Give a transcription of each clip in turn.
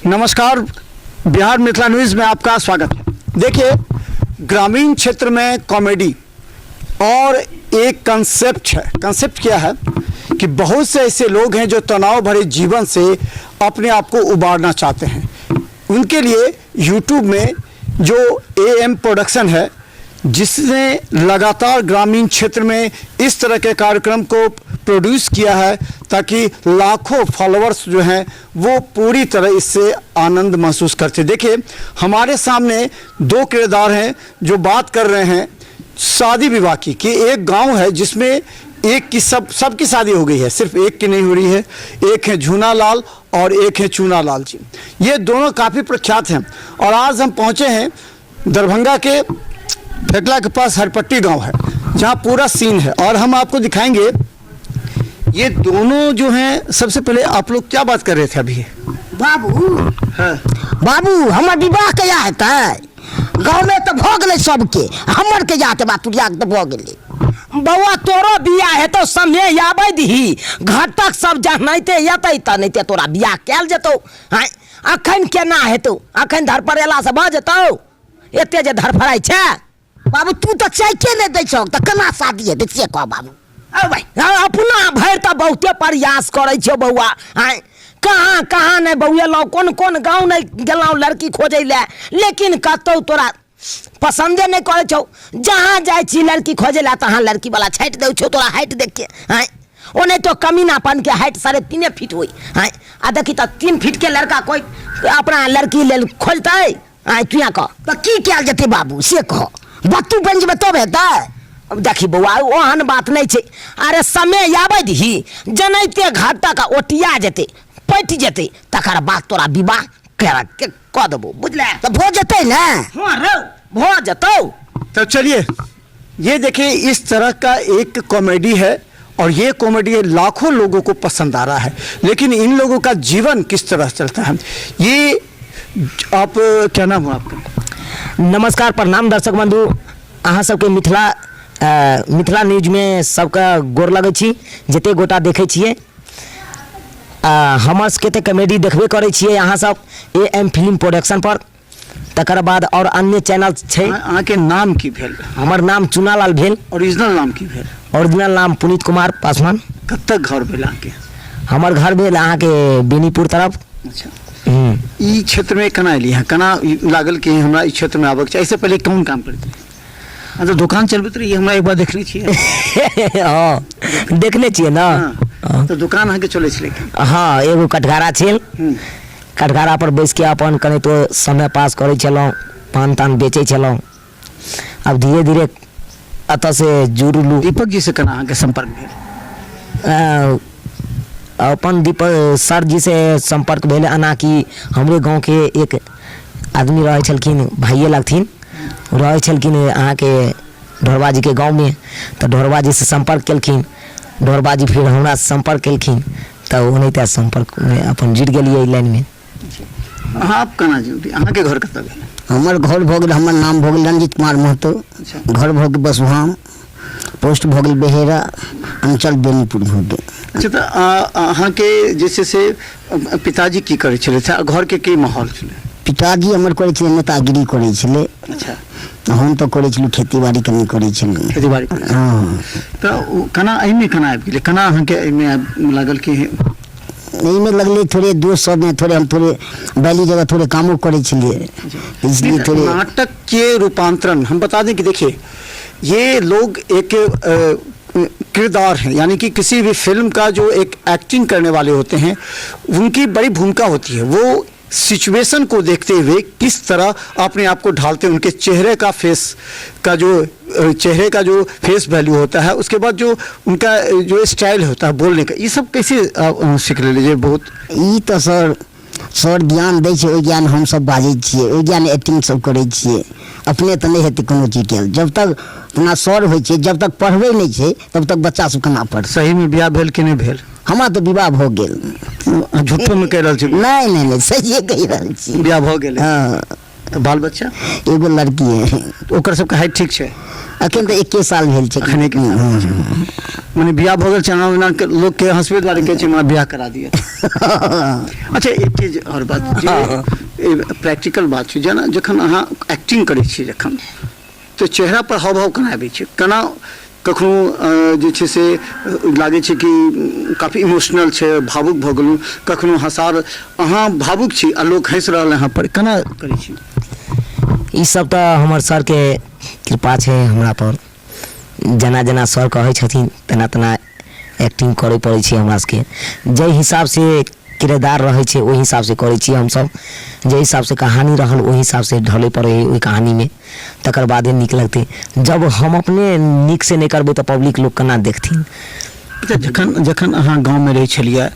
नमस्कार, बिहार मिथिला न्यूज़ में आपका स्वागत है। देखिए, ग्रामीण क्षेत्र में कॉमेडी और एक कंसेप्ट है। कंसेप्ट क्या है कि बहुत से ऐसे लोग हैं जो तनाव भरे जीवन से अपने आप को उबारना चाहते हैं। उनके लिए यूट्यूब में जो AM प्रोडक्शन है, जिसने लगातार ग्रामीण क्षेत्र में इस तरह के कार्यक्रम को प्रोड्यूस किया है ताकि लाखों फॉलोअर्स जो हैं वो पूरी तरह इससे आनंद महसूस करते। देखिए, हमारे सामने दो किरदार हैं जो बात कर रहे हैं शादी विवाह की कि एक गांव है जिसमें एक की सबकी शादी हो गई है, सिर्फ एक की नहीं हो रही है। एक है झूना लाल और एक है चूना लाल जी। ये दोनों काफ़ी प्रख्यात हैं और आज हम पहुँचे हैं दरभंगा के फेकला के पास हरपट्टी गांव है, जहां पूरा सीन है और हम आपको दिखाएंगे। ये दोनों जो हैं, सबसे पहले आप लोग क्या बात कर रहे थे अभी? बाबू हाँ। बाबू हमर विवाह कया हेतै? गाँव में तो भ गेलै सबके, हमर के जाते बा तुरिया के तो भ गेलै। बउआ तोरो बियाह हेतौ, समय आबै दही, घटक सब जहनैते एतै त नैते तोरा बियाह कैल जेतौ। हैं अखन केना हेतौ? अखन धरफड़ेला से भ जेतौ? एते जे धरफड़ाइ छै बाबू, तू तो चाइके नहीं दै छौ त केना शादी हेतै से कह बाबू। अपना भरि तो बहुते प्रयास करे छो बउआ। हैं कहाँ कहाँ नहीं बउएलौ, कौन कौन गाँव नहीं गेलौ लड़की खोजे ले, लेकिन कतौ तोरा पसंदे नहीं करे छौ। जहाँ जाए छी लड़की खोजे ला तहाँ लड़की वाला छाट दे छो तोरा हाइट देख के। हैं ओने तो कमीनापन के हाइट 3.5 फीट हुई। हैं आ देखी तो 3 फीट के लड़का कोई अपना लड़की ले खोजते? हैं तुया कह तो की कैल जेतै बाबू से कह, बत्तू बन जेबै तब हेतै। अब देखी बउआ ओहन बात नहीं छे। अरे समय आबै दही, जनैते घाटा का ओटिया जेतै, पटि जेतै, तकर बाद तोरा विवाह कह देबो, बुझले? तो भो जेतै ना? हां रे भो जेतौ। तो चलिए, ये देखिए, इस तरह का एक कॉमेडी है और ये कॉमेडी लाखों लोगों को पसंद आ रहा है। लेकिन इन लोगों का जीवन किस तरह चलता है, ये आप क्या नाम हो आपका? नमस्कार, प्रणाम दर्शक बंधु। अहाँ सबके मिथिला न्यूज में सबका गोर लगै छी। जते गोटा देखै छियै हमर सबके तऽ कॉमेडी देखबे करै छियै अहाँ सब AM फिल्म प्रोडक्शन पर। तकर बाद और अन्य चैनल छै। अहाँ के नाम की भेल? हमर नाम चूनालाल भेल। ओरिजिनल नाम की भेल? ओरिजिनल नाम पुनीत कुमार पासवान। कब तक घर भेल अहाँके? हमर घर भेल अहाँके बेनीपुर तरफ। अच्छा, ई क्षेत्र में केना एलियै हैं? केना लागल कि हमरा ई क्षेत्र में आबक छै? ऐसे पहले कौन काम करते? तो दुकान चलबैत रहिए, हमरा एक बार देखने छियै। हाँ देखने छियै ना। हाँ। तो दुकान अहाँके चलै छलै? हाँ, एगो कटघारा छल, कटघारा पर बैस के अपन कने तो समय पास करै छलहुँ, पान तान बेचै छलहुँ। अब धीरे धीरे अतः से जुड़लू। दीपक जी से केना अहाँके संपर्क भेल? अपन दीपक सर जी से संपर्क भेल एना कि हमरे गाँव के एक आदमी रहे छलखिन, भाइये लगथिन, रहे छलखिन अहाँके ढोरबा जी के गाँव में। तो ढोरबा जी से संपर्क केलखिन, ढोरबा जी फिर हमरा से संपर्क केलखिन, तो ओनाहिते संपर्क में अपन जुड़ गेलियै लाइन में। आप केना जुड़ी? अहाँके घर कतऽ भेल? हमर घर भऽ गेल, हमर नाम भऽ गेल रंजीत कुमार महतो। घर भऽ गेल बसुहाम, पोस्ट भऽ गेल बेहेरा, अंचल बेनीपुर भऽ गेल। अच्छा, तो अहाँके जैसे से पिताजी की करै छलै, घर के की माहौल छलै? पिताजी हमर करै छलै नेतागिरी करै छलै। अच्छा, हम तो करै छलहुँ खेती बाड़ी कनि करै छलहुँ। खेती बाड़ी? हाँ। तो केना एहिमे केना आबि गेलै? केना अहाँके एहिमे लागल कि? एहिमे लगलै थोड़े दोस्त सब में, थोड़े हम थोड़े बैली जगह थोड़े कामों करे छलिए, इसलिए थोड़े। नाटक के रूपांतरण हम बता दें कि देखिए, ये लोग एक किरदार हैं, यानी कि किसी भी फिल्म का जो एक एक्टिंग करने वाले होते हैं, उनकी बड़ी भूमिका होती है। वो सिचुएशन को देखते हुए किस तरह अपने आप को ढालते हैं, उनके चेहरे का जो फेस वैल्यू होता है, उसके बाद जो उनका जो स्टाइल होता है बोलने का, ये सब कैसे सीख लीजिए? बहुत ई तो सर ज्ञान दै छै, ओहि ज्ञान हम सब बाजै छियै, ओहि ज्ञान एक्टिंग सब करै छियै। अपने तो नहीं हेतै कोनो चीज के, जब तक अपना सर होइ छै, जब तक पढ़बै नहीं छै तब तक बच्चा सब केना पढ़तै। सही में बियाह भेल कि नहीं भेल? हमारा तो विवाह हो गेल। झूठो में कह रहल छी? नहीं सही कह रहल छी, बियाह हो गेल। हाँ। तो बाल बच्चा? एगो लड़की है। ओकर सबके हाइट ठीक छै? अखन तो 21 साल भेल छै। अखन माने बियाह भऽ गेल छै अहाँ ओना के लोग के हंसबे दुआरे कहै छै हमरा बियाह करा दिया। अच्छा एक चीज और बात जे प्रैक्टिकल बात छै जेना जखन अहाँ एक्टिंग करै छियै जखन तो चेहरा पर हाव भाव केना आबै छै, केना कखनो जे छै से लागै छै कि काफी इमोशनल छै, भावुक भऽ गेलहुँ, कखनो हंसार अहाँ भावुक छी आ लोग हंसि रहल अहाँ पर, केना करै छी? ई सब तो हमर सर के कृपा छै हमरा पर। जेना जेना सर कहै छथिन तेना तेना एक्टिंग करे पड़ै छै हमरा सबके। जाहि हिसाब से किरदार रहे छै ओहि हिसाब से करे छी हम सब। जाहि हिसाब से कहानी रहल ओहि हिसाब से ढले पड़े है ओहि कहानी में, तकर बादे नीक लगते। जब हम अपने नीक से नहीं करबै तो पब्लिक लोग केना देखथिन। जखन जखन अहाँ गाँव में रहे छलिए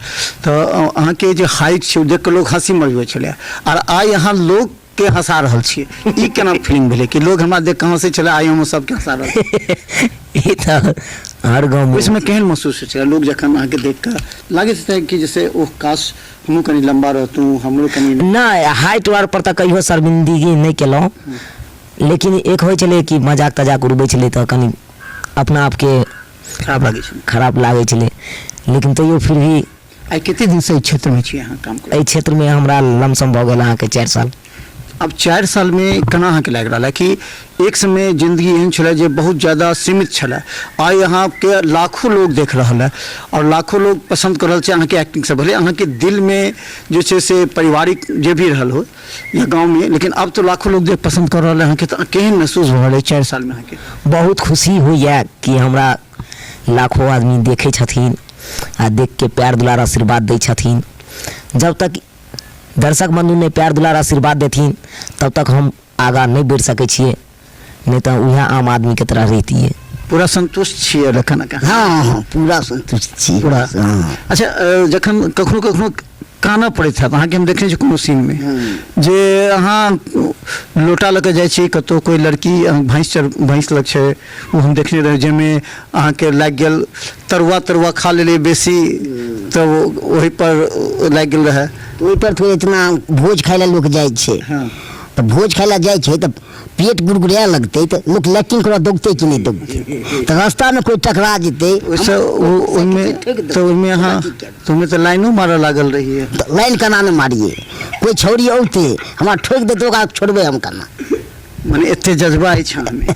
तो अहाँ के जे हाइट छै देख के लोग हंसी मरबै छलै और आइ अहाँ लोग के हंसा रहल छियै, ई केना फीलिंग भेलै कि लोग हमरा देख के हंसै छलै आइ हम सबके हंसा रहल छियै? ई तो हर गाँव में इसमें केहन महसूस होइ छै लोग जखन अहाँ के देख के लागे छै कि जैसे ओह काश हमहूँ कनी लंबा रहतूँ, हमरो कनी नहीं हाइट वार पर तो कहियो शर्मिंदगी नहीं केलहुँ, लेकिन एक होइ छलै कि मजाक तजाक उड़बै छलै तो कनी अपना आप के खराब लागे छलै, लेकिन तैयो फिर भी। आइ कते दिन से क्षेत्र में छी अहाँ काम कर? एहि क्षेत्र में हमरा लमसम भऽ गेल अहाँके 4 साल। अब 4 साल में केना अहाँके लागि रहल है कि एक समय जिंदगी एहन छलै जे बहुत ज़्यादा सीमित छलै, आइ अहाँ के लाखों लोग देख रहल है और लाखों लोग पसंद कर रहल छै अहाँ के एक्टिंग से, भले अहाँ के दिल में जे छै से पारिवारिक जे भी रहल हो या गांव में, लेकिन अब तो लाखों लोग देख पसंद कर रहल है अहाँ के। तो केहन महसूस हो रहल है 4 साल में अहाँ के? बहुत खुशी होइए कि हमरा लाखों आदमी देखे छथिन आ देख के प्यार दुलार आशीर्वाद दै छथिन। जब तक दर्शक बंधु ने प्यार दुलार आशीर्वाद देथिन तब तक हम आगा नहीं बढ़ सके छिए, नहीं तो वह आम आदमी के तरह रहती है। पूरा संतुष्ट छिए रखन का? हाँ हाँ पूरा संतुष्ट छी पूरा। हाँ। अच्छा जखन कखनो कखनो काना पड़ैत हैत अहाँके, हम देखने छी कोनो सीन में जे अहाँ लोटा लऽ के जाइ छी कतौ कोई लड़की भैंस लग छै वो हम देखने रहे जाहिमे अहाँके लागि गेल तरुआ तरुआ खा लेले बेसी तो वही पर लागि गेल रहे। ओहि पर थोड़े इतना भोज खाय ला लोग जाइ छै। हाँ। तो भोज खाय ला जाइ छै तो पेट गुड़गुड़ाए लगते तो लोग लैट्रिन करवा दौड़ते कि नहीं दौड़ते, तो रास्ता में कोई टकरा जेते वैसे ओहिमे तो ओहिमे अहाँ तुम्हें तो लाइनो मारऽ लागल रही है। तो लाइन केना ने मारिए, कोई छौड़ी औते हमरा ठोक देते ओकरा छोड़बे हम केना? माने एते जज्बा अछि अहाँ में।